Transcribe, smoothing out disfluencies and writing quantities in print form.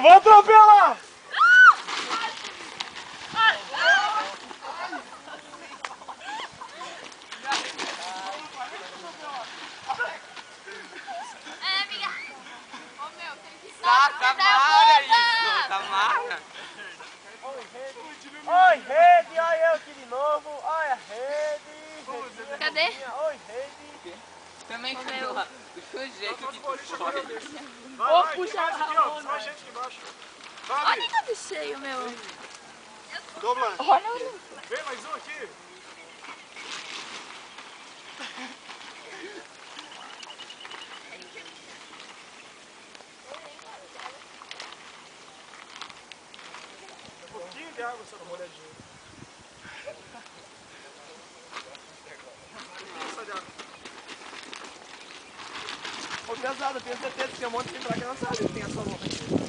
vou atropelar! Tamara isso, Tamara. Oi, rede, olha eu aqui de novo. Olha a rede. Cadê? Oi, rede. Também cadê lá? Do seu jeito que tu corre. Vou puxar aqui, ó. Mais gente aqui embaixo. Olha que eu cheio, meu. Dobla. Olha o... Vem mais um aqui. Um pouquinho de água só pra molhadinha. Ô, pesado, eu tenho certeza que tem um monte de pra cá não sabe que tem essa louca aqui.